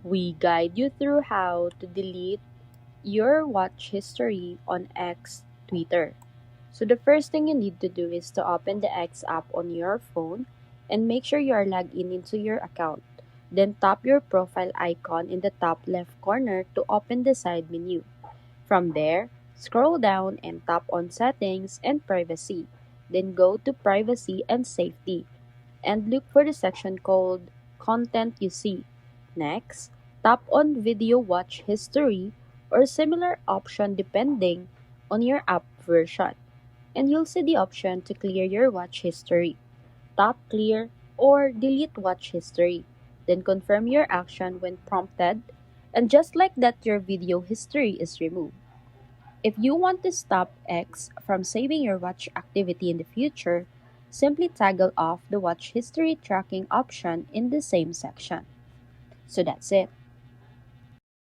We guide you through how to delete your watch history on X, Twitter. So the first thing you need to do is to open the X app on your phone and make sure you are logged in into your account. Then tap your profile icon in the top left corner to open the side menu. From there, scroll down and tap on Settings and Privacy. Then go to Privacy and Safety and look for the section called Content You See. Next, tap on Video Watch History or similar option depending on your app version, and you'll see the option to clear your watch history. Tap Clear or Delete Watch History. Then confirm your action when prompted, and just like that, your video history is removed. If you want to stop X from saving your watch activity in the future, simply toggle off the watch history tracking option in the same section. So that's it.